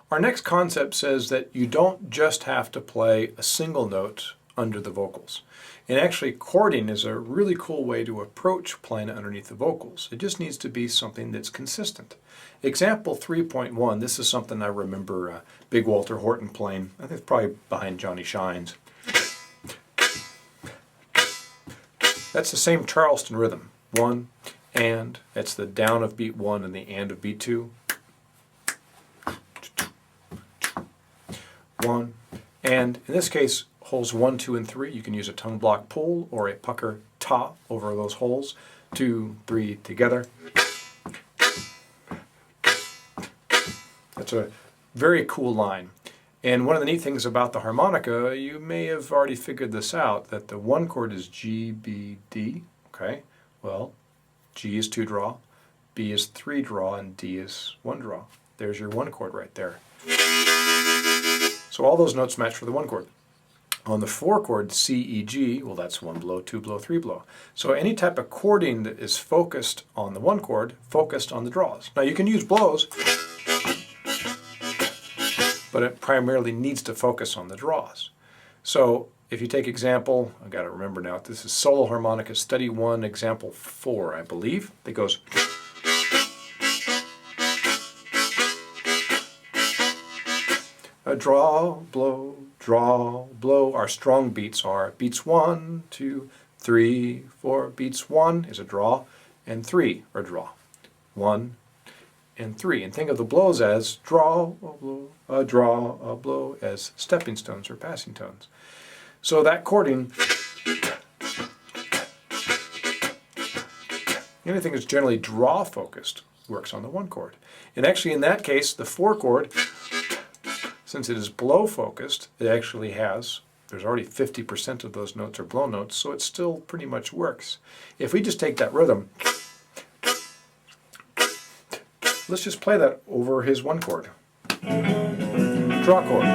Our next concept says that you don't just have to play a single note under the vocals. And actually, chording is a really cool way to approach playing underneath the vocals. It just needs to be something that's consistent. Example 3.1, this is something I remember Big Walter Horton playing. I think it's probably behind Johnny Shines. That's the same Charleston rhythm. 1, and, that's the down of beat 1 and the and of beat 2. 1, and in this case, holes 1, 2, and 3, you can use a tongue block pull or a pucker ta over those holes. 2, 3 together. That's a very cool line. And one of the neat things about the harmonica, you may have already figured this out, that the 1 chord is G, B, D. Okay, well, G is 2 draw, B is 3 draw, and D is 1 draw. There's your 1 chord right there. So all those notes match for the 1 chord. On the 4 chord, C, E, G, well, that's 1 blow, 2 blow, 3 blow. So any type of chording that is focused on the 1 chord, focused on the draws. Now you can use blows, but it primarily needs to focus on the draws. So if you take example, I've got to remember now, this is solo harmonica, study 1, example 4, I believe. It goes. A draw, blow. Our strong beats are beats 1, 2, 3, 4. Beats 1 is a draw, and 3 are draw. 1 and 3. And think of the blows as draw, a blow, as stepping stones or passing tones. So that chording, anything that's generally draw focused works on the 1 chord. And actually in that case, the 4 chord, since it is blow focused, it actually has, there's already 50% of those notes are blow notes, so it still pretty much works. If we just take that rhythm, let's just play that over his 1 chord. Draw chord.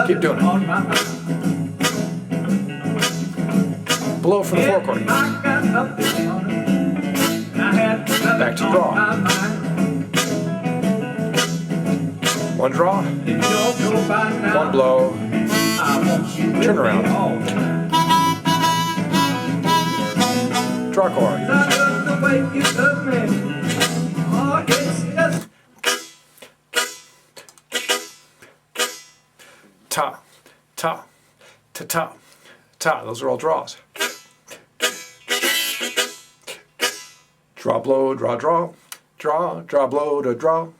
Keep doing it. Blow for the 4 chord. Back to draw. 1 draw, 1 blow, turn around, draw chord. Ta, ta, ta, ta, ta. Those are all draws. Draw, blow, draw, draw, draw, draw, blow, to draw.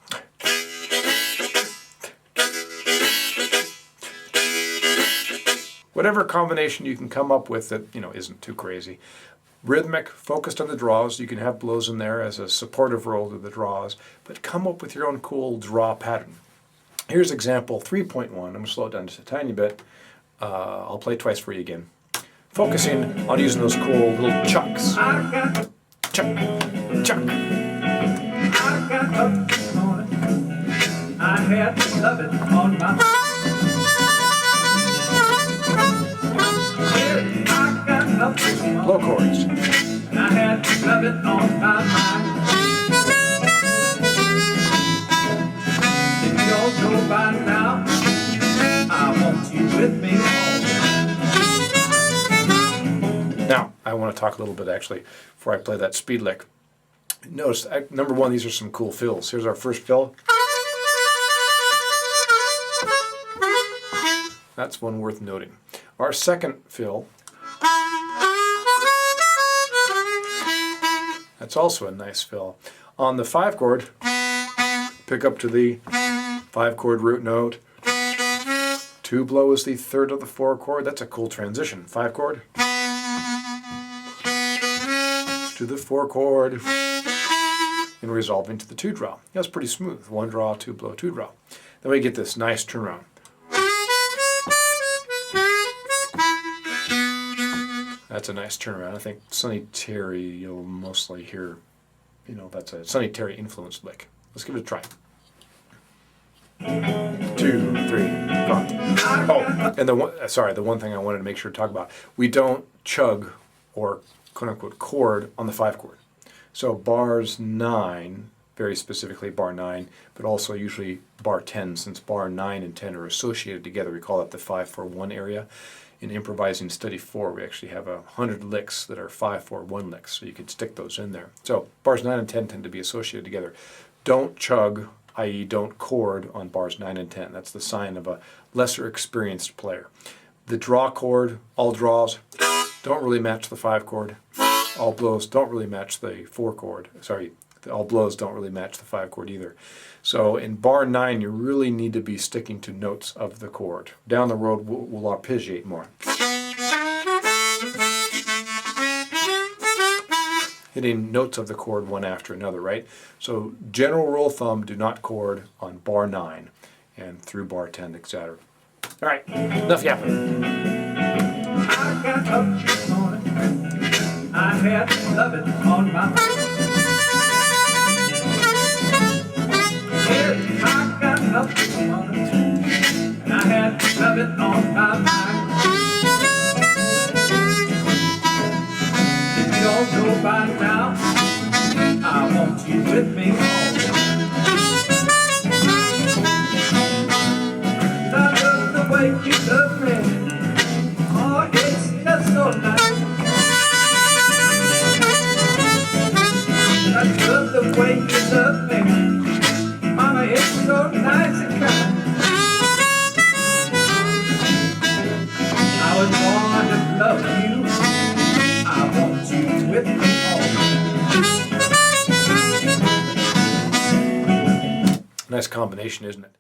Whatever combination you can come up with that, isn't too crazy. Rhythmic, focused on the draws. You can have blows in there as a supportive role to the draws, but come up with your own cool draw pattern. Here's example 3.1. I'm going to slow it down just a tiny bit. I'll play twice for you again. Focusing on using those cool little chucks. Chuck, chuck. I had to love it on my low chords. I had to love it on my mind. If you don't know by now, I want you with me all. Now, I want to talk a little bit actually before I play that speed lick. Notice, number 1, these are some cool fills. Here's our first fill. That's one worth noting. Our second fill, that's also a nice fill. On the 5 chord, pick up to the 5 chord root note. 2 blow is the 3rd of the 4 chord. That's a cool transition. 5 chord to the 4 chord and resolving to the 2 draw. That's pretty smooth. 1 draw, 2 blow, 2 draw. Then we get this nice turnaround. That's a nice turnaround. I think Sonny Terry, you'll mostly hear, that's a Sonny Terry influenced lick. Let's give it a try. 2, 3, 5. Oh, and the one thing I wanted to make sure to talk about, we don't chug or quote unquote chord on the 5 chord. So bars 9, very specifically bar 9, but also usually bar 10, since bar 9 and 10 are associated together. We call that the 5-4-1 area. In improvising study 4, we actually have 100 licks that are 5-4-1 licks, so you could stick those in there. So bars 9 and 10 tend to be associated together. Don't chug, i.e. don't chord on bars 9 and 10. That's the sign of a lesser experienced player. The draw chord, all draws, don't really match the 5 chord. All blows don't really match the 4 chord. Sorry, all blows don't really match the 5 chord either. So in bar 9, you really need to be sticking to notes of the chord. Down the road, we'll arpeggiate more. Hitting notes of the chord one after another, right? So general rule of thumb, do not chord on bar 9 and through bar 10, etc. All right, enough yapping. I got up this morning, I had loving on my mind. Yeah, I got up this morning, and I had loving on my mind. If you don't know by now, I want you with me all the time. I love the way you love me. Oh, it's just so nice. I love the way you love me. Mama, it's so nice and kind. I was born to love you. I want you with me all the time. Nice combination, isn't it?